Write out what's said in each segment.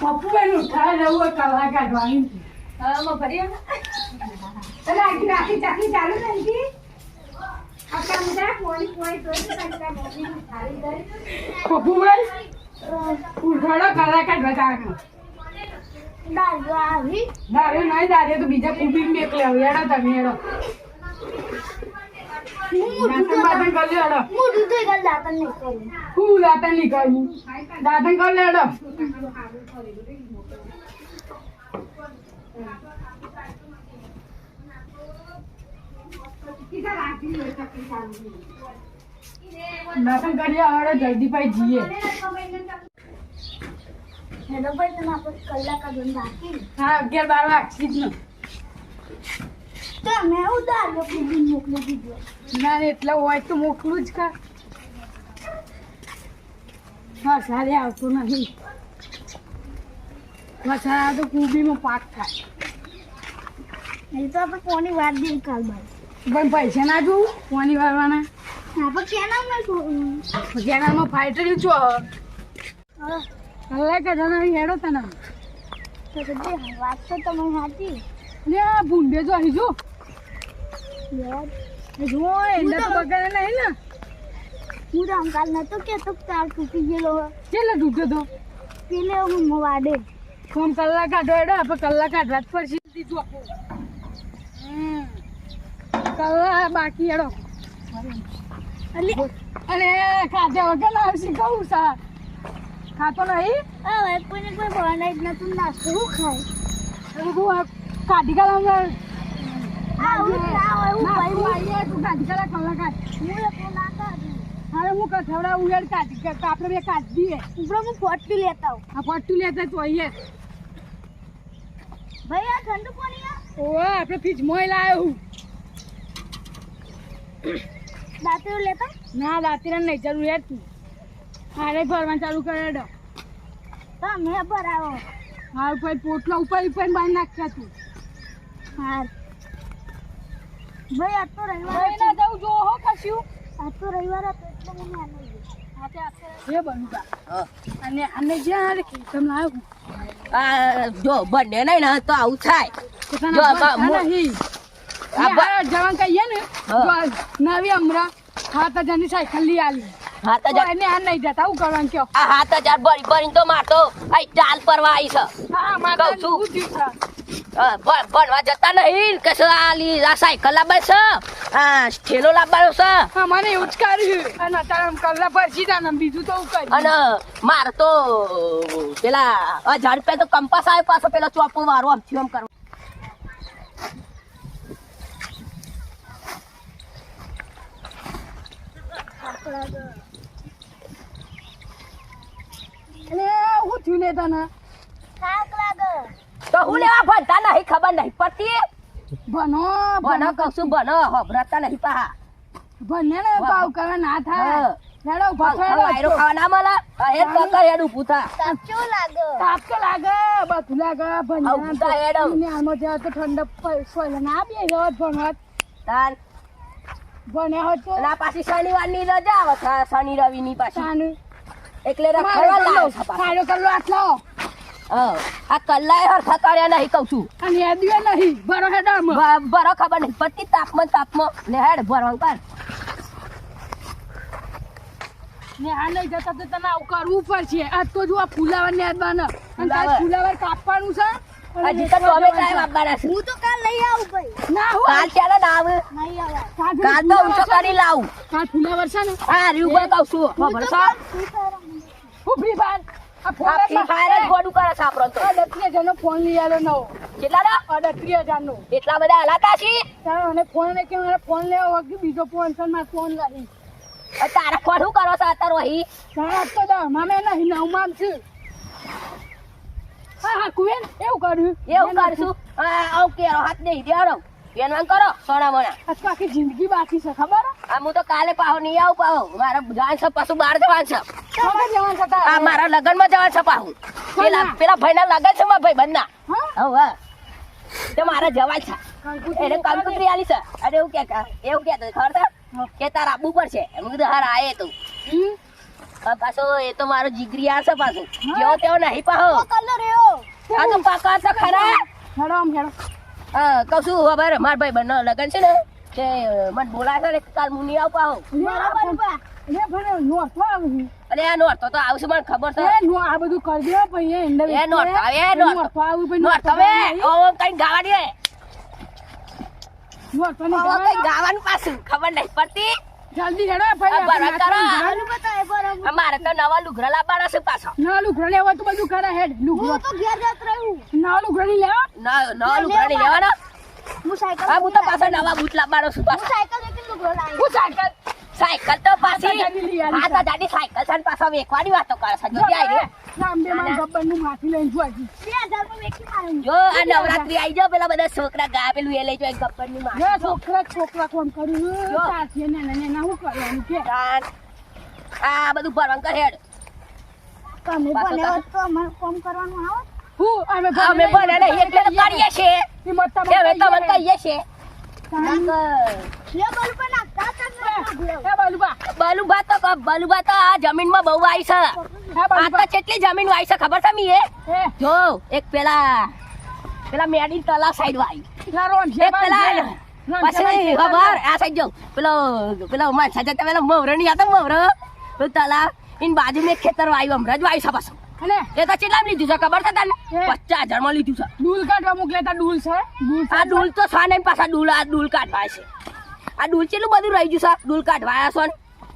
પપ્પુભાઈ ઉઠાય જવું કલા કાઢવાની હા ભરી એટલે આખી રાખી ચાકરી ચાલુ નથી આપણા મુદા પોણી પોણી તો કંટા મોટી સારી જાય પપ્પુભાઈ ઉઠાડો કલા કાઢવા જાવ દાદુ આવી દારે નહીં દારે તો બીજા કુબી મેકલે હેડો તમે હેડો દાતન કરી હેડો હું દૂધ ગલ દાતન નહીં કરું હું દાતન નહીં કરું દાતન કરી હેડો દાતન કરી હેડો જલ્દીભાઈ જીએ હેલો ભાઈ તમે આપણે કલાક આગળ રાખી હા 11-12 વાગી જ ને તમે ઉધાર કુબી મોકલી દીધો ના એટલે હોય તો મોકલું જ કા હા સારે આવતો નહીં વસારા તો કુબીમાં પાક થાય નહીં તો આપણે કોની વાત દઈએ કાલ બાદ પણ પૈસા ના જોઉં કોની વારવાના આપણે કેના મેં છોડું કેનાલમાં ફાઈટર છો હા કલાક જણા હેડો તને તો બધી વાત તો તમે સાચી લે ભૂંડે જો અહીં જો યાર જો એને તો બગાડે નહીં ને હું તો અંકાલ નતો કેતો તાર તૂટી ગયેલો કેટલો તૂટ્યો તો પેલે હું વાડે ફોન કલાક કાઢો હેડો આપણે કલાક કાઢવા જ પડશે દીધું કલાક બાકી હેડો અરે ખાધા વગર ના આવશે કહું સા ખાતો નહીં હવે કોઈને કોઈ બનાવી જ નતું નાસ્તો શું ખાય કાઢી કાઢ આવું ના હોય હું ભાઈ તું કાઢી કાઢ કલાક હું એકલો ના કાઢું હવે હું કથવડા ઉડે કાઢી આપણે બે કાઢી દઈએ ઉપરો હું ફોટકી લેતા આવું આ પટ્ટું લેતા તો અહીંયા ભાઈ આ ઠંડુ પાણી આ ઓવે આપણે ફ્રીજમાં લાવ્યો હું દાંતરો લેતા ના દાંતીરા નહીં જરૂર યાર તું હારે ભરવાનું ચાલુ કરે દો તમે ભરાવો હાર ઉપર પોટલા ઉપર બાંધી નાખ્યા તું હાર ભાઈ આજ તો રવિવાર ભાઈ ના જાઉં જો હો કશું આજ તો રવિવાર હતો એટલે મને આનંદ એ બનુકા અને આને જ્યાં ખેતમ લાવ્યો આ જો બંને નહીં ને તો આવું થાય જો જવાન કહીએ ને નવી હમણાં 7000 ની સાયકલ લઈ આલી હાથ હજાર એને આ નહીં જતા હું કરવાનું કયો આ 7000 ભરી ભરીને તો મારતો આ ચાલ પરવા આવી છે હા માતા કહું છું. શું થયું ભણવા જતા નહીં કે આ સાયકલ લાવવા છે આ ઠેલો લાવવાનો છે હા મને એવું જ કર્યું અને અત્યારે કલાક પછી તાને બીજું તો હું કર્યું અને માર તો પેલા 1000 રૂપિયા તો કંપાસ આવ્યો પાછો પેલા ચોપો વારો આમથી આમ કરવા એટલે હું થયું ને તને થાક લાગે તો હું લેવા ભણતા નહીં ખબર નહીં પડતી ભણો ભણો કહું છું ભણો હભરાતા નહીં પાહા ભણને ને ભાવ કરવા ના થાય હા. હેડો વાયરો ખાવા ના મળે હેડ પકડ હેડ ઊભું થા તાપ કેવો લાગે તાપ તો લાગે બધું લાગે આવું તો હેડો. ભણ્યા જાય તો ઠંડક સોય ના બે હોત ભણવા તાર ભણ્યા હોત તો અને આ પાછી શનિવારની રજા આવે છે શનિ રવિ ની પાછી તાનું એટલે રખડવા લાવે છે પાછા. ફાયદો કરલો આટલો હા. આ કલ્લાએ હરખા કર્યા નહીં કહું છું અને એ દિયો નહીં ભરો હેડો આમ. બરો ખબર નહીં પડતી તાપમાં ને હેડ ભરવાનું કર ને આ નહીં જતા તો તને આવું કરવું પડશે આજ તો જો આ ફુલાવર ને બને અને તારે ફુલાવર કાપવાનું છે હજી તો ટોમેટો આપવાના છે હું તો કાલ લઈ આવું ભાઈ ના હું કાલ ચાલે ના આવે નહીં આવે કાલ તો ઊંચો કરી લાવું કાલ ફુલાવર છે ને હા રીવ પર કહું છું ખબર છે હું ફ્રી ફાયર આ ફોન આ ફ્રી ફાયર જ ગોડું કરે છે આપણો તો 38,000 નો ફોન લઈ આવ્યો નવો કેટલા ના 38,000 નો એટલા બધા હલાતા છે અને ફોન ને કે મારે ફોન લેવો વખતે બીજો ફોન છે મારે ફોન લાવી તારા ફોન શું કરો છો અત્યારે વહી તારા તો દમાં મેં નહીં નવમાં છું હા હા કુવેન એવું કર્યું એવું કરશું આવું કેરો હાથ નહીં દેવાનો પેનવાન કરો સોના મોના આજ તો આખી જિંદગી બાકી છે ખબર આ હું તો કાલે પાહો નહીં આવું પાહો મારા જવાન છે પાછું બહાર જવાન છે ખબર જવાન છતાં આ મારા લગ્નમાં જવાન છે પાહું પેલા ભાઈના લગન છે મારા ભાઈ બંધના હા હા તે મારા જવાન છે એને કંકુતરી આલી છે અરે એવું કે ખબર છે કે તારા આબુ પર છે એમ કીધું હાર આયે તું પાછો એ તો મારો જીગરી આ છે પાછો જેવો તેવો નહીં પાહો કલર એવો આ તો પાકા તો ખરા હેડો આમ હેડો કહું છું ખબર માર ભાઈ બંને લગન છે ને કે મને બોલાય છે ને કાલ હું નહીં આવ પાહો બરાબર બા લે ભણે નોટવા આવું અરે આ નોટ તો આવશે મને ખબર છે એ નો આ બધું કરી દે પછી એંડે એ નોટ આવે નોટ નોટવા આવું પછી નોટ હવે ઓમ કઈ ગાવા દે નોટવાની ઓમ કઈ ગાવાનું પાછું ખબર નહીં પડતી જલ્દી હેડો ભાઈ બરાબર કરો. આલુ બતાય બરાબર અમારે તો નવા લુગડા લાવવાના છે પાછા ના લુગડો લેવા તો બધું કરે હેડ લુગડો હું તો ઘેર જત રહું ના લુગડો નહીં લેવા નવા લુગડા નહીં લેવાના હું સાયકલ હા હું તો પાછા નવા બૂટ લાવવાનો છું હું પાછા સાયકલ લઈને લુગડો લાવી હું સાયકલ સાયકલ તો પાછી દાદી લઈ આવી આ તો દાદી સાયકલ છે ને પાછા વેચવાની વાતો કરે છે જો આઈ રે રામદેવ માં ગબ્બર નું માથી લઈને જોઈ 2000 માં વેચી મારું જો આ નવરાત્રી આવી જાવ પેલા બધા છોકરા ગા પેલું એ લઈ જાય ગબ્બર ની માં લે છોકરા કોમ કર્યું સાથી ને ને હું કરવાનું કે આ બધું ભરવાનું કર હેડ તમે પાછો બને હોત તો અમારે કામ કરવાનું આવે હું અમે બને નહીં એટલે તો કરીએ છીએ હિંમત કે હવે તમને કહીએ છીએ લે બોલ પર નાખતા હે બાલુબા બલુબા તો આ જમીનમાં બહુ આવી છે હે આ તો બાલુબા કેટલી જમીન વાઈ છે ખબર છે મી હે જો એક પેલા મેડી તલાવ સાઈડ વાઈ રોન એક પેલા પછી ખબર આ સાઈડ જો પેલો માણસા જતા પેલા મવરો નહીં આતો મવરો પેલું તલાવ ઇન બાજુ મેં ખેતર વાયું હમણાં જ વાયું છે પાછું અને એ તો કેટલા લીધું છે ખબર છે તને હે. 50,000 માં લીધું છે ડૂલ કાઢવા મોકલેતા ડૂલ છે આ ડૂલ તો સાને પાછા ડૂલ કાઢવા છે આ ડૂલ કેટલું બધું રહી ગયું છે ડૂલ કાઢવા છે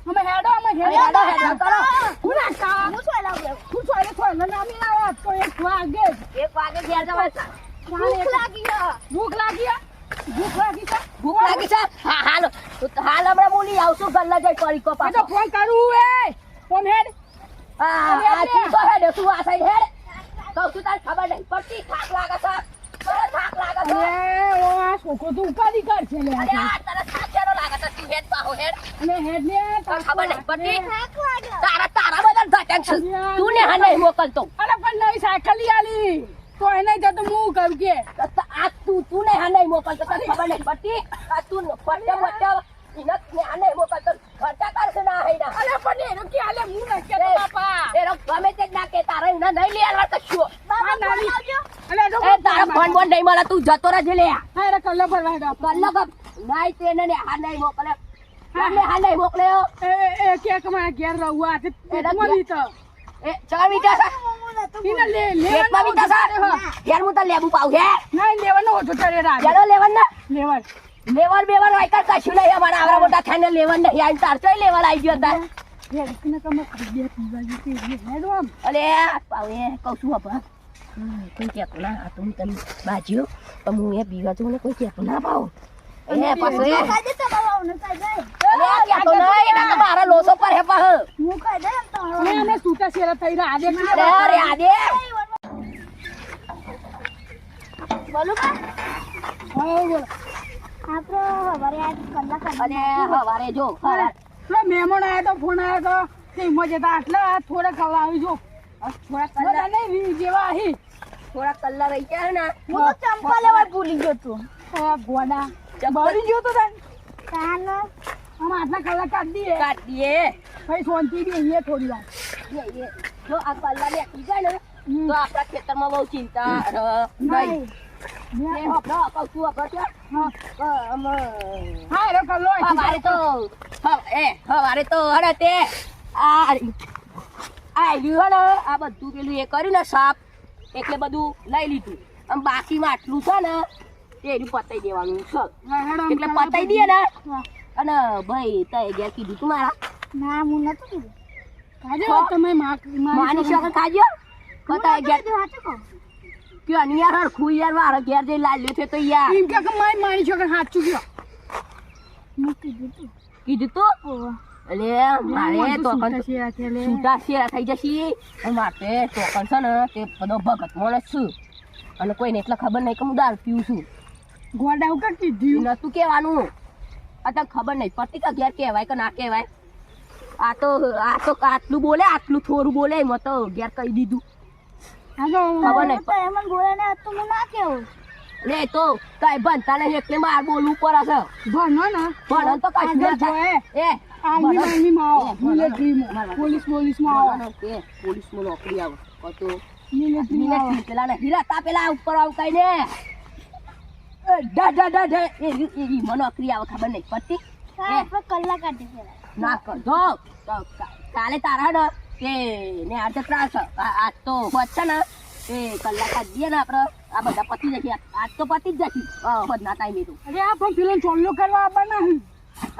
અમે હેડો હેડો કરો હું ના કા હું શું લાવ્યો હું છોડે નામી લાવ્યા તો એક વાગે 1 વાગે ઘેર જવા છે ભૂખ લાગી છે ભૂખ લાગી છે ભૂખ લાગી છે હાલ હમણાં બોલી આવશું ગલ્લા જઈ પડીકો આ તો પાછો ફોન કરું એ ફોન હેડ આ તું તો હેડ તું આ સાઈડ હેડ કહું છું તારે ખબર નહીં પડતી થાક લાગે છે મને થાક લાગે છે અરે ઓ આ છોકરો તો ઉપાડી કરશે લે અરે આ તને થાકેલો લાગે છે તું હેડ પાહો હેડ અને હેડ ને તને ખબર નહીં પડતી થાક લાગ્યો તારા બધા ઘટક છે તું ને હા નહીં મોકલતો અરે પણ નવી સાયકલ લઈ આલી તો એને જતો હું કરું કે આ તું ને હા નહીં મોકલતો તને ખબર નહીં પડતી આ તું ફટે મોટે ઇનક ને હા નહીં મોકલતો ખર્ચા કરશે ના હઈ ના અરે પણ એનો કે આલે હું ના કે બાપા એ રોક ગમે તે જ ના કે તારે એના નહીં લઈ આવવા તો શું બાબા નાની. બોલાવજો અરે જો એ તારા ફોન બોન નહીં મળે તું જતો રહેજે લે હા રે કલ્લો ભરવા હેડો કલ્લો કપ નહીં તે ને હા નહીં મોકલે હા નહીં મોકલ્યો એ કે કમા ઘેર રહું આ તે મળી તો એ ચાલ મીઠા સા હું નતું એને લે પેટમાં મીઠા સા યાર હું તો લેબુ પાઉં હે નહીં લેવાનો હોતો તારે રાજ ચાલો લેવન ના લેવન લેવન બેવન વાયકા કશું નહીં અમારા આવડા મોટા થઈને લેવન નહીં આઈ તાર ચોય લેવલ આવી ગયો તાર હેડ કને કમ બે પીવા કે હેડ આમ અલે પાવે કહું છું બાપા કોઈ કહેતું ના આ તું તને બાજ્યો પણ હું એ પીવા છું ને કોઈ કહેતું ના પાવ એ પાછો એ ખાઈ દે તો બાબા હું ખાઈ દે અલે કહેતો નહીં એના તો મારા લોસો પર હે પાહ હું ખાઈ દે તો એને સૂતા શેરા થઈ રહ્યા આજે અરે આદે બોલો બા હા બોલો આપરો હવારે આજ કલાક અને હવારે જો હવારે લો મહેમાન આયા તો ફોન આયો તો તે મજે તા આટલા થોડા ખાવા આવી જો થોડા બધા કલાક નહીં રી જેવા અહીં થોડા કલાક રહી ગયા ને હું તો ચંપા લેવા ભૂલી ગયો તું ગોડા ચંપલ. બળી ગયો તો તને કાન આમ આટલા કલાક કાઢ દઈએ કાઢ દઈએ ભાઈ શાંતિ બી અહીંયા થોડી વાર જો આ કલાક નીકળી જાય ને તો આપણા ખેતરમાં બહુ ચિંતા નહીં નહીં હા કહું છું આપણે હા રે કલ્લો હવારે તો હવારે તો હરે તે આ રહ્યું હે ને આ બધું પેલું એ કર્યું ને સાપ એટલે બધું લઈ લીધું આમ બાકીમાં આટલું છે ને એ રહ્યું પતાઈ દેવાનું છે એટલે પતાઈ દઈએ ને અને ભાઈ તય ઘેર કીધું તું મારા ના હું નતું કીધું કાજે તમે માની શકે ખાજો પતાઈ ઘેર સાચું કહું કે યાર હરખું યાર મારા ઘેર જઈ લાલ્યો છે તો યાર એમ કે મારી છોકરા હાથ ચૂક્યો હું કીધું તું કીધું તું ઓવા અલે મારે તો છૂટા શેરા થઈ જશે અને માટે ટોકન છે ને તે બધો ભગત માણસ છું અને કોઈને એટલે ખબર નહીં કે હું દારૂ પીવું છું ગોડા હું કાંઈ કીધું નતું કહેવાનું આ તને ખબર નહીં પડતી કે ઘેર કહેવાય કે ના કહેવાય આ તો આટલું બોલે આટલું થોડું બોલે એમાં તો ઘેર કહી દીધું ખબર નહીં તો એમ બોલે ને તો હું ના કેવું લે તો કઈ ભણતા નહીં એટલે માર બોલવું પડે છે ભણો ને ભણન તો કશું ના આગળ થાય. એ આર્મીમાં આવો, મિલિટરીમાં, મારવા. પોલીસમાં આવો. બોલવાનો કે પોલીસમાં નોકરી આવે તો મિલિટરીમાં આવો. મિલિટરી પેલા ને હીરા પેલા ઉપર આવતા ને ડા ડા ડા ડા એ મને નોકરી આવે ખબર નહીં પડતી આપણે કલાક કાઢી ફેરા ના કરજો તો કાલે તારા ને કે ને અર્ધ ત્રાસ આજ તો હોત છે ને એ કલાક જ દઈએ ને આપણે આ બધા પતી જશે આજ તો પતી જ જશે હોદના ટાઈમે તો અરે આ પણ પેલો ચોલ્લો કરવા આવવાના નહીં.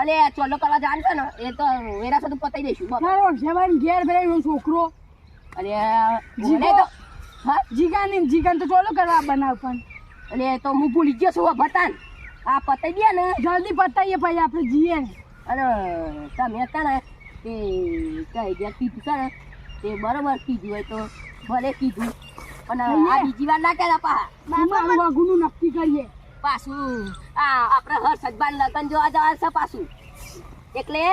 અલે ચોલો કરવા જાણ છે ને એ તો વેરા સાથે પતાઈ દઈશું બાપા. તારો હર્ષાભાઈ ઘેર બેઠો છોકરો અરે જીગો? મને તો હા જીગાન તો ચોલ્લો કરવા આવવાના પણ અલે તો હું ભૂલી ગયો છું ભતાન આ પતાઈ દે ને જલ્દી પતાઈએ પછી આપણે જઈએ ને. અને તમે હતા ને તે કઈ ગયા કીધું છે ને તે બરોબર કીધું હોય તો ભલે કીધું પણ આ બીજી વાર ના કહેતા પા મારું વાઘુનું નક્કી કરીએ. પાછું આ આપણે હર્ષદબાન લગન જોવા જવા છે પાછું એટલે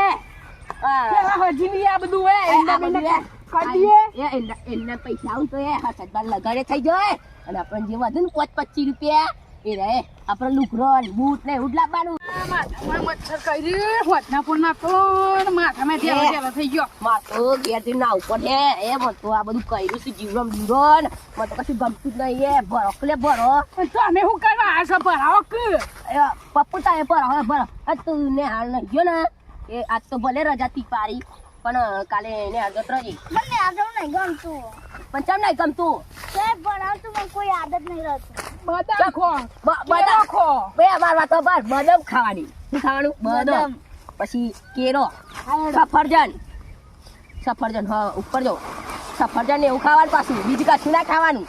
હજી નહીં આ બધું હોય એંડા બેંડા કરી દઈએ. એમના પૈસા આવું તો એ હર્ષદબાન લગાડે થઈ જાય અને આપણે જે વધુ ને 25 રૂપિયા એ રહે આપણે લુગરો બૂટ ને એવું જ લાવવાનું. માથામાં મચ્છર કરી હોતના પોળના કોણ માથામાં ધ્યાન થઈ ગયો. માતો ઘેરથી ના ઉપર હે એ મને તો આ બધું કર્યું છે જીવરમ જીવન મને તો કશું ગમતું જ નહીં એ ભરો કલે ભરો પણ તમે શું કરવા આ છો ભરાવો કે પપ્પુ તારે ભરો ભરો તું ને હાલ નહીં ગયો ને એ આજ તો ભલે રજા તી પારી પણ કાલે ને હાલ જત રહી મને આગળ નહીં ગમતું પણ ચમ નહીં ગમતું તે ભણાવતું મને કોઈ આદત નહીં રહેતી બદામ ખો બધા કેળો ખો બે અમાર વાત પર બદામ ખાવાની શું ખાવાનું બદામ પછી કેરો સફરજન હા ઉપર જો સફરજન ને એવું ખાવાનું પાછું બીજું કશું ના ખાવાનું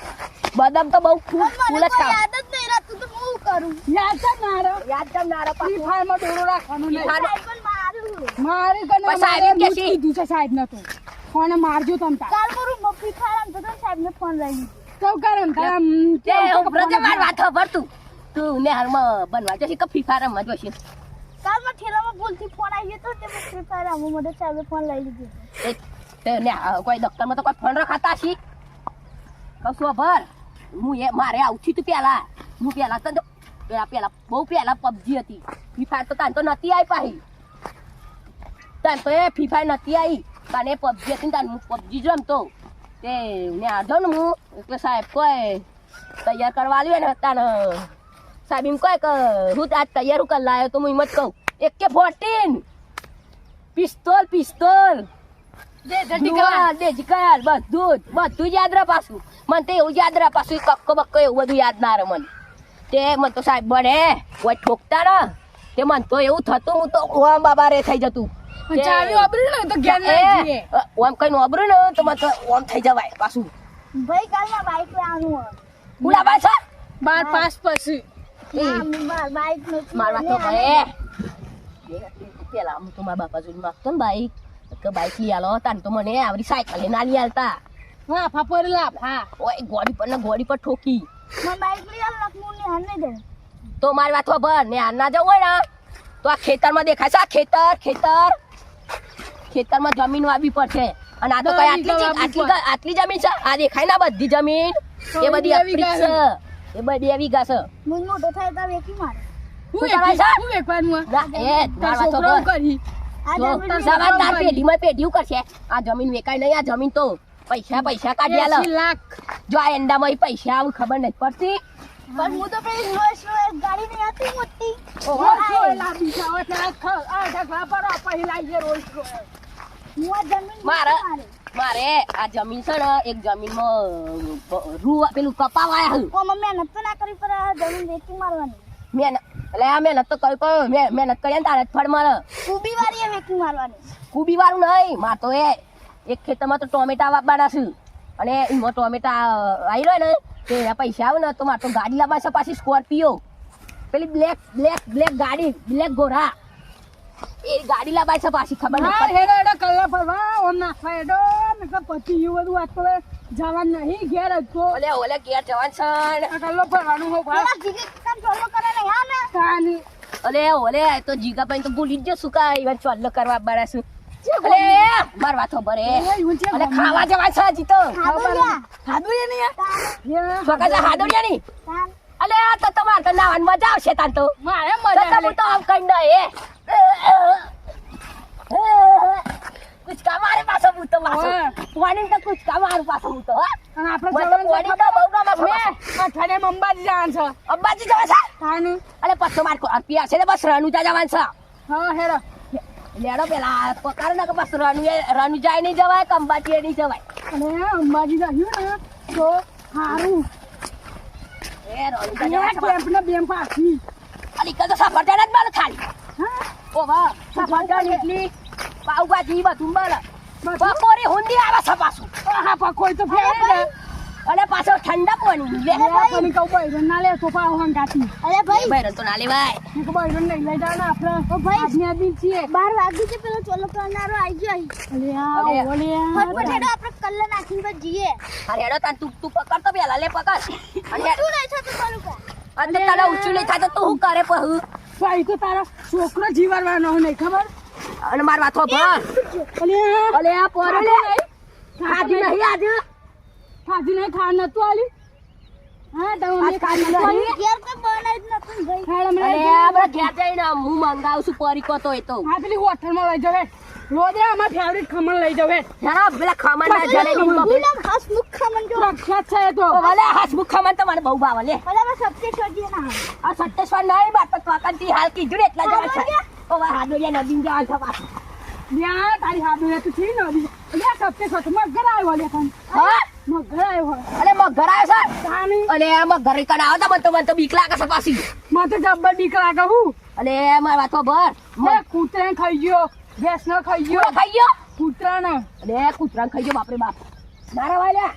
બદામ તો બહુ ફૂલ મને જ કોઈ ખાવ આદત નહીં રહેતું તો હું કરું યાદ જ ના રહો. યાદ કેમ ના રહે ફ્રી પાછું ફાયરમાં દોરો રાખવાનું નહીં. ફાયર- સાહેબ પણ મારું મારે કને પણ સાહેબ એમ કે છે. કીધું છે સાહેબ નતો ફોને મારજો તમ તાર કાલ મારું ફ્રી ફાયર રમતો હતો સાહેબને ફોન લઈ લીધો તો કરમ તાર તે બ્રજે માર વાત ખબર તું ને હાલમાં બનવા જશે કે ફ્રી ફાયર રમવા જશે કાલ માં ઠેલામાં ભૂલથી ફોન આવી ગયો તો તે ફ્રી ફાયર રમવા માટે સાહેબે ફોન લઈ લીધો તે ને કોઈ દફતરમાં તો કોઈ ફોન રખાતા છી કશું ભર મારે આવતી તું પેલા હું પેલા તો પેલા બહુ પેલા પબજી હતી ફ્રી ફાયર તો તાન તો નથી આવી પાહી તાન તો એ ફ્રી ફાયર નથી આવી તાને પબજી હતી ને તાન હું પબજી જ રમતો તે ને આધો ને હું એટલે સાહેબ કોઈ તૈયાર કરવા આવ્યો ને તાન સાહેબ એમ કહે કે હું આજ તૈયાર કરી લાવ્યો તો હું એમ જ કહું AK-14 પિસ્તોલ દેજીકલ બધું જ યાદ રહે પાછું મને તો એવું યાદ રહે પાછું કક્કો બક્કો એવું બધું યાદ ના રહે મને તે મને તો સાહેબ બને કોઈ ઠોકતા ને તે મને તો એવું થતું હું તો ઓમ બાબા રે થઈ જતું ચાવી વાપરી ને તો જ્ઞાન ના જઈએ. ઓમ કઈ વાપરું ને તો મને તો ઓમ થઈ જવાય પાછું ભાઈ કાલ માં બાઈક લાવવાનું હોય બોલા ભાઈ સર 12 પાસ પછી બાઈક નથી મારવા તો ભાઈ પેલા હું તો મારા બાપા જોડે માગતો ને બાઈક લઈ આલો તાન તો મને આવડી સાયકલ ના લઈ આલતા હા ફાફર લાફા ઓય ગોડી પર ઠોકી મને બાઈક લઈ આવ લખમું ની હાલ નહીં દે તો મારી વાત ખબર ને આ ના જવું હોય ને તો આ ખેતરમાં દેખાય છે આ ખેતરમાં જમીન વાવી પડશે અને આ તો કઈ આટલી જમીન છે આ દેખાય ને બધી જમીન એ બધી આપણી જ છે એ બધી 2 વીઘા છે મું મોટો થાય તો વેકી મારે શું કરવાનું છે? હું વેકવાનું ના, એ તાર મારી વાત છોકરાઓ ખબર. કરી આ તો જમીન સવાર તાર પેઢીમાં પેઢીયું કરશે આ જમીન વેકાય નહીં આ જમીન તો પૈસા કાઢી આલો 80 લાખ જો આ એંડામાં પૈસા આવું ખબર નથી પડતી પણ હું તો પેલી રોજ ગાડી નહીં હતી મોટી હું આ જમીન મારે આ જમીન છે ને એક જમીનમાં રૂ પેલું કપાવાયા હે ઓ મમ્મી મહેનત તો ના કરી પર આ જમીન વેચી મારવાની મહેનત તો કરી મહેનત કરી ને તારે જ ફળ મળે કુબી વાળી વેચી મારવાની કુબી વાળું નહીં માર તો એ એક ખેતરમાં તો ટોમેટા વાપવાના છે અને એમાં ટોમેટા આવી રહ્યો ને તે એના પૈસા આવે ને તો મારે તો ગાડી લાવવા છે પાછી સ્કોર્પિયો પેલી બ્લેક ગાડી બ્લેક ઘોડા એ ગાડી લાવવા છે પાછી ખબર નહીં ઘેર જ તો ઓલે ઘેર જવાન છે કલ્લો ફરવાનું હોય પેલા જીગે કામ ચોલો કરે ને યાર ને કાની ઓલે તો જીગા ભાઈ તો ભૂલી જ શું કા ઈવન ચોલ્લો કરવા બારા છું અલે માર વાતો ભરે અલે ખાવા જવાન છે હજી તો છોકરા હાદોડિયા ની અલે આ તો તમારે તો નાવાની મજા આવશે તાન તો મારે તો મજા તમે તો આમ કઈ ના એ કુચકા મારે પાછો હું તો પાછો ઓય. પોણી તો કુચકા મારું પાછો હું તો હા અને આપણે મને તો જવાનું છે પોણી તો બહુ ગમે છે મેં પાછો. અઠવાડિયામાં અંબાજી જવાનું છે અંબાજી જવા છે તાનું અલે પછી મારે અપિયા છે ને બસ રણુજા જવાનું છે હા હેરો લેડો પેલા પકાર ને કે બસ રણુજા નહીં જવાય કે અંબાજી નહીં જવાય અને અંબાજી જયું ને તો સારું એ રણુજા જવાય છે કેમ્પ ને બેમ પાછી અલી કદો સફરજન જ મળે ખાલી હા ઓ વાહ સફરજન ઇડલી પાવભાજી બધું મળે બપોરે હુંડી આવે છે પાછું હા પકોઈ તો ફેરે ને અને પાછો ઠંડા પાણી લે પણ કહું બૈરન ના લે તો પાવ હંગાતી અરે ભાઈ બૈરન તો ના લેવાય એક બૈરન નહીં લઈ જાવ ને આપણે ભાઈ. આદમી આદમી છીએ 12 વાગી છે પેલો ચોલો કરનારો આવી ગયો અહીં. અરે આ ઓલે ફટફટ હેડો આપણે કલ્લા નાખીને બસ જઈએ. અરે હેડો તાન તું પકડ તો પેલા લે પકડ અને હેડ. શું નહીં થતું તારું કા? અને તને ઊંચું નહીં થાય તો તું શું કરે પહુ ભાઈ તો તારો છોકરો જીવવાનો નહીં ખબર અને માર વાતો ભર અલે અલે આ પોરે લે ખાધી નહીં આજે ખાધી નહીં ખા નતું આલી હા તો આજ ખાધી નહીં ઘેર તો બનાવી જ નતું ભાઈ. ખાડા મને અરે આપણે ઘેર જઈને હું મંગાવું છું પરીકો તો એ તો હા પેલી હોટલમાં લઈ જાવ રોજે અમાર ફેવરિટ ખમણ લઈ જાવ જરા પેલા ખમણના જલેબી ગુલામ હસમુખ ખામણ જો. પ્રખ્યાત છે એ તો ભલે હસમુખ ખમણ તો મને બહુ ભાવે લે બરાબર સબસે શોધીએ ના હા. આ સટ્ટેશ્વર નહીં બાત તો કાંતી હાલ કીધું ને એટલા જવા છે ઓ વાહ હાડોયા નદીમ જવા છે પાછું લ્યા તારી હાથ તું છે ને લ્યા સત્ય સત મગર આવ્યો લે તન હા મગર આવ્યો અરે મગર આવ્યો છે તાની અને મગર કણ આવતા મને તો બીક લાગે છે પાછી મને તો જબ્બર બીક લાગે હું અને મારી વાતો ભર મેં કૂતરાને ખાઈ ગયો ભેંસ ને ખાઈ ગયો કૂતરો ખાઈ ગયો કૂતરાને અરે કૂતરાને ખાઈ ગયો બાપરે બાપ મારા વાલ્યા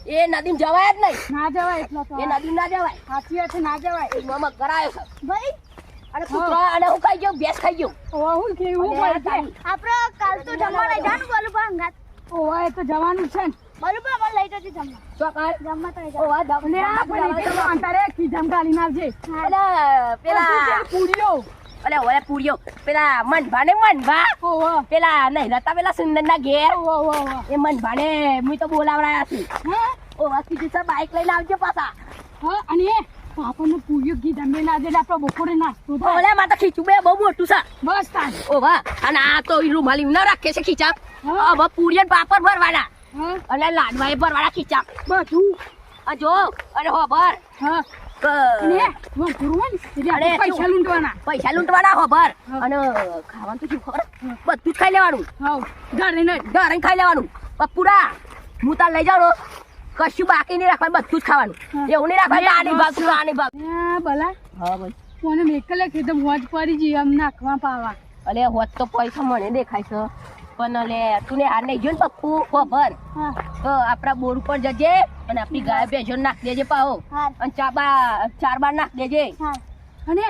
એ નદીમ જવાય જ નહીં ના જવાય એટલો તો એ નદીમ ના જવાય સાચી વાત છે ના જવાય એમાં મગર આવ્યો છે ભાઈ અને કૂતરો અને હું ખાઈ ગયો ભેંસ ખાઈ ગયો ઓવા હું કેવું અરે પડે તારી. આપણે કાલ તો જમવા લઈ જાનું બોલું પણ હંગાત. ઓવા એ તો જવાનું છે ને બોલું પણ મને લઈ જતી જમવા. ચોકર જમવા તો લઈ ઓ જાવ. વાહ દમ અને આ પડી તો અંતરે ખીજમ ગાલી નાખજે અલે પેલા પૂરીઓ અલે ઓલે પૂરીઓ પેલા મનભા ઓવા પેલા નહીં રહેતા પેલા સુંદર ના ઘેર ઓવા ઓવા એ મનભાને હું તો બોલાવડાયા છું હા ઓ વાકી સર બાઈક લઈને આવજો પાછા હા અને આપણને પૂરીઓ ગીધમ બે ના દે આપણે બપોરે નાસ્તો થાય ઓલે માતા ખીચું બે બહુ મોટું છે બસ તાન ઓ વાહ અને આ તો રૂમાલી ન રાખે છે ખીચા હા. હવે પૂરી અને પાપડ ભરવાના હા અને લાડવા એ ભરવાના ખીચા બધું આ જો અને હો ભર હા ક- અને વંકુરું હોય ને એટલે અરે, આપણે પૈસા લૂંટવાના પૈસા લૂંટવાના હો ભર હા. અને ખાવાનું તો શું ખબર બધું જ ખાઈ લેવાનું હાવ ઘરે નહીં ઘરે ખાઈ લેવાનું પણ પૂરા હું તાર લઈ જાઉં કશું બાકી નહીં રાખવાનું બધું જ ખાવાનું હા. એવું નહીં રાખવાનું આની ભાગ તું આની ભાગ હા ભલા હા ભાઈ કોને મેકલે કીધું મોજ પડી જઈ આમ નાખવા પાવા અલે હોત તો પૈસા મને દેખાય છે પણ અલે તું ને હાર નહીં ગયો ને પપ્પુ ખબર હા તો આપણા બોર ઉપર જજે અને આપણી ગાય ભેંસો નાખ દેજે પાહો હા અને ચાર બાર નાખ દેજે હા. અને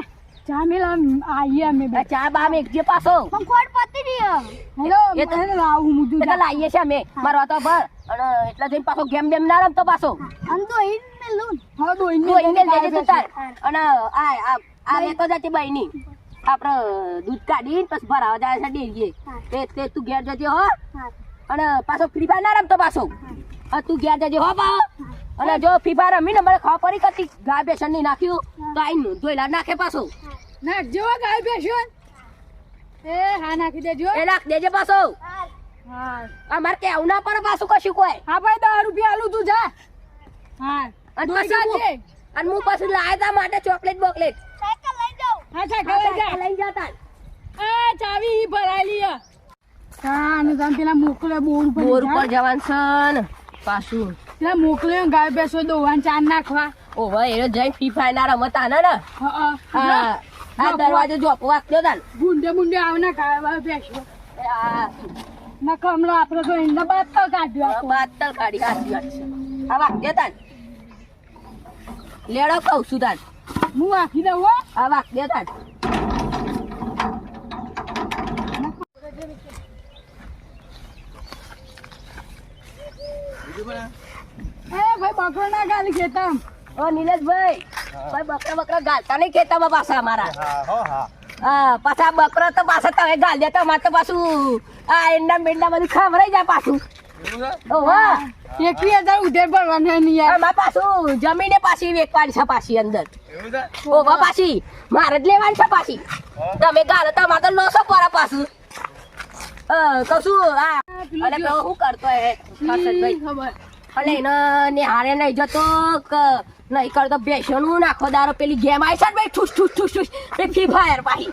ચા મેલા આવીએ અમે બે આ ચાર બાર મેકજે પાછો પણ ખોટ પતી ગયો. હેલો એ તો- એને લાવું મુદું એટલે લાવીએ છે અમે મારો તો ભર અને એટલા જઈને પાછો ગેમ બેમ ના રમતો પાછો આમ તો ઈ જ ને લઉં. હા દોઈને તું એને લેજે તું તાર હા. અને આ લેતો જતી બહેની આપણે દૂધ કાઢીને પછી ભરાવા જાય છે ડેરીએ હા. તે તું ઘેર જજે હો હા. અને પાછો ફ્રી ફાયર ના રમતો પાછો અને તું ઘેર જજે હો પાછો અને જો ફ્રી ફાયર રમીને મને ખબર પડી કે તી ગાય બેસન ની નાખ્યું તો આઈને ધોઈલા નાખે પાછો નાખજો ગાય બેસો એ હા નાખી દેજો એ નાખ દેજે પાછો હા. હા અમારે કેવું ના પડે પાછું કશું કોઈ હા ભાઈ 10 રૂપિયા આલું તું જા હા અને દોઈ પછી કાઢજે. અને હું પાછું લાયા તા માટે ચોકલેટ બોકલેટ સાયકલ લઈ જાઉં. હા ચાકર લઈ જા લઈ જતા આ ચાવી ભરાયેલી હે. હા અને તમે પેલા મોકલે બોર ઉપર બોર જા. ઉપર જવાનું છે ને પાછું પેલા મોકલે ગાય બેસો દોવાન ચાર નાખવા ઓ ભાઈ એ જઈ ફ્રી ફાયર ના રમતા ને હા હા આ દરવાજો જોપ વાગતો તા ને ગુંડે મુંડે આવના ગાય બેસો આ ના કમલો આપણે તો એમને બાદ તો કાઢ્યો બાતલ કાઢી હાથી વાત છે આ વાગતો તા ને. લેડો કહું છું તાન હું આખી દઉં હો આ વાગતો તા ને. એ ભાઈ બકરો ના ગાલી ખેતમ ઓ નિલેશભાઈ ભાઈ બકરા ગાલતા નહીં ખેતામાં પાછા અમારા હા પાછા બકરો તો પાછા તમે ગાલ દેતા અમારે તો પાછું આ એંડા બેંડા બધું ખવરાઈ જાય પાછું ઓ વાહ 21,000 ઉધેર ભરવાનું હે નહીં યાર આમાં પાછું જમીને પાછી વેચવાની છે પાછી અંદર ઓવા પાછી મારે જ લેવાની છે પાછી તમે ગાલો તમારે તો લોસો પડે પાછું કશું આ અને પેલો શું કરતો હે હર્ષદભાઈ ખબર અને એને નિહાળે નહીં જતો કે નહીં કરતો બેસવાનું નાખો દારો પેલી ગેમ આવી છે ને ભાઈ ઠુસ ઠુસ ઠુસ ઠુસ એ ફ્રી ફાયર પાછી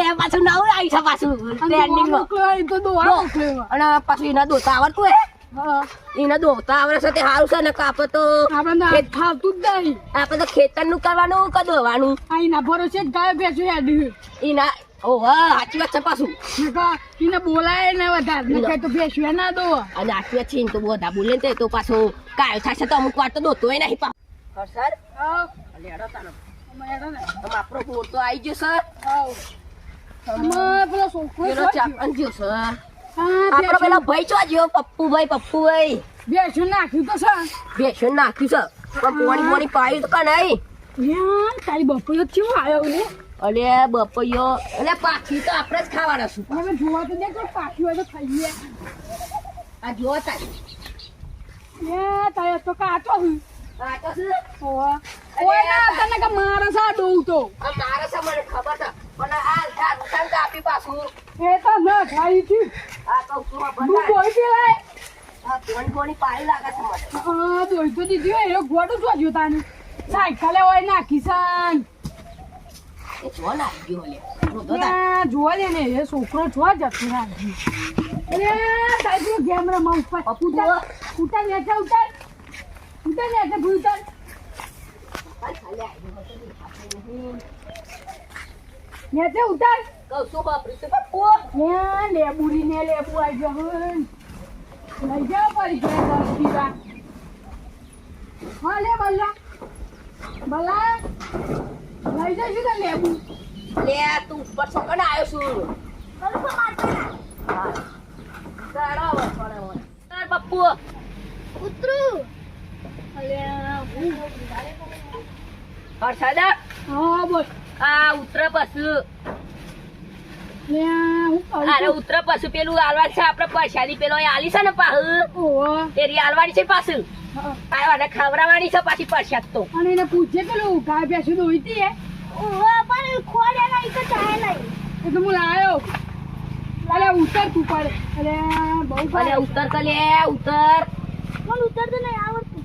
એ પાછું નવું આવી છે પાછું ટ્રેન્ડિંગમાં તો દોડા મોકલ્યો અને પાછું એને દોતા આવડતું હે એને દોતા આવડે છે તે સારું છે ને કે આપણે તો આપણે ખાવતું જ નહીં આપણે તો ખેતરનું કરવાનું કે દોવાનું અહીંના ભરોસે ગાય ભેંસો હેડી એના ઓહ સાચી વાત છે પાછું એને બોલાય ને વધારે ને તો ભેંસો ના દો અને સાચી વાત છે એને તો બધા બોલે ને તો પાછો કાયો થશે તો અમુક વાર તો દોતોય નહીં પાછો સર આપણો બોર તો આવી ગયો સર પેલો છોકરો પેલો ચાપણ ગયો સર આપણો પેલો ભાઈ ચો ગયો પપ્પુભાઈ ભેંસો નાખ્યું તો સર ભેંસો નાખ્યું છે પણ પોણી પોણી પાયું તો કે નહીં તારી બપોર કેવું આવ્યો ને અલે બપૈયો એટલે પાછી તો આપણે જ ખાવાના છું હવે જોવા તો દે કોઈ પાછી હોય તો ખાઈએ આ જો તારી તારે તો કાચો હું આ તો શું ઓય ના તને કે મારે સા દઉં તો આ મારા છે મને ખબર છે પણ આ નુકસાન આપી પાછું એ તો ના ખાઈ છે આ તો શું તું બધા બોઈ પેલાય આ પોણી પોણી પાયું લાગે છે મને હા બોઈ તો દીધી હોય એ ગોડું જો જો તાને સાયકલે હોય નાખી સાન એ જો ના ગયો લે રોતો તા જોવા દે ને એ છોકરો છો જતો રાખી અરે તારી ગેમ રમા ઉપર પપ્પુ ઉતાર નેચે ઉતાર નેચે ભૂતર નેચે ઉતાર કહું શું વાપરી છે પપ્પુ ને લેબુડી ને લેબુ આવી ગયો લઈ જાવ પડી ગયા 10 દીવા હા લે બલ્લા લઈ જઈશું તો લેબુ લે તું ઉપર છોકને આવ્યો છું પપ્પુ ઉતરું હર્ષદા હા બોલ આ ઉતર પશુ લે હું કહું અરે ઉતર પશુ પેલું આલવાડી છે આપણે પૈસાની પેલો આલી છે ને પાછું ઓહ તેરી આલવાડી છે પાછું આને ખવડાવવાની છે પાછી પરસાદ તો અને એને પૂછે પેલું ગાય બેસી દોઈતી હે ઓવા પણ ખોડે નહીં તો ચાહે નહીં એ તો હું લાયો અરે ઉતર તું પડે અરે બહુ અલે ઉતર તો લે ઉતર મને ઉતરતું નહીં આવડતું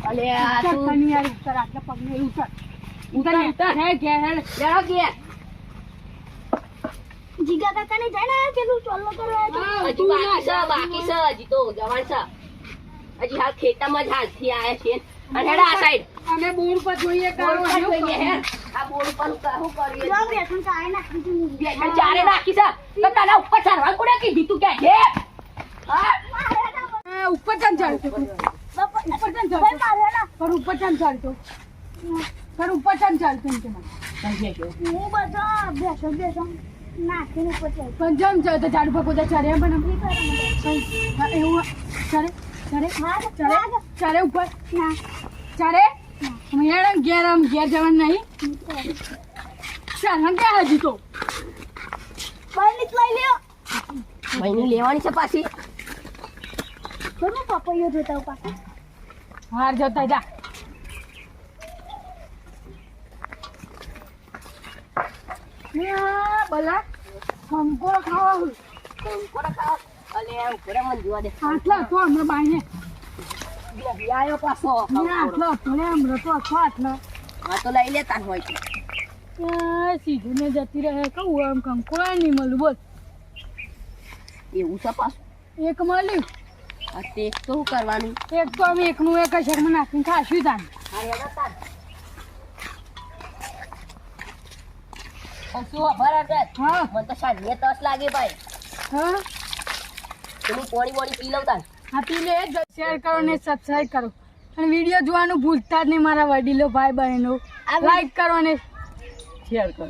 અલે આ તું ઉતર યાર ઉતર આટલા પગને ઉતર ઉતર ઉતર હે કે હે લેડો કે જીગા કાકા ને જાય ને પેલું ચોલ્લો કરવા હા, હજી બાકી છે હજી તો જવાન છે હજી હાલ ખેતરમાં જ હાલથી આયા છે અને હેડા આ સાઈડ અમે બોર પર જોઈએ બોલ પર કારો જોઈએ હે આ બોલ પર શું કરીએ જો બેસન ચાય નાખી દીધું બેસન ચારે નાખી છે તો તને ઉપર ચડવા કોને કીધું તું કે છે હા ઉપર ચાલ ચાલતો ઉપર ચાલ ચાલતો પર ઉપર ચાલ ચાલતો પર ઉપર ચાલ ચાલતો એમ કે મને હું બધા બેસન નાખીને પછી પણ જમ ચાલ તો ઝાડ પર કોદા ચારે એમ પણ એવું ચારે ચારે ઉપર ના ચારે મેડમ ઘેર જવાનું નહીં ચાલ હમ ક્યાં હજી તો બની લઈ લ્યો મહિની લેવાની છે પાછી તો મેં પપૈયો જોતા પાછા હાર જતા જા બોલા हमको खाओ કોને ખાવ અલે ઉપર મન જોવા દે આટલા તો હમણાં બાઈને આયો પાછો આટલો તો હમણાં તો આટલા હા તો લઈ લેતા હોય તો સીધું ને જતી રહે કહું આમ કંકોડા નહીં મળ્યું બોલ એવું છે પાછું એક મળ્યું આ તે તો શું કરવાનું એક તો અમે એકનું એક શર્મ નાખીને ખાશું તાન હા હેડો તાર શું બરાબર હા મને તો સાંજે તસ લાગે ભાઈ હા તમે પોણી પી લઉં તાર હા પી લે શેર કરો ને સબસ્ક્રાઈબ કરો અને વિડીયો જોવાનું ભૂલતા જ નહીં મારા વડીલો ભાઈ બહેનો લાઈક કરો ને શેર કરો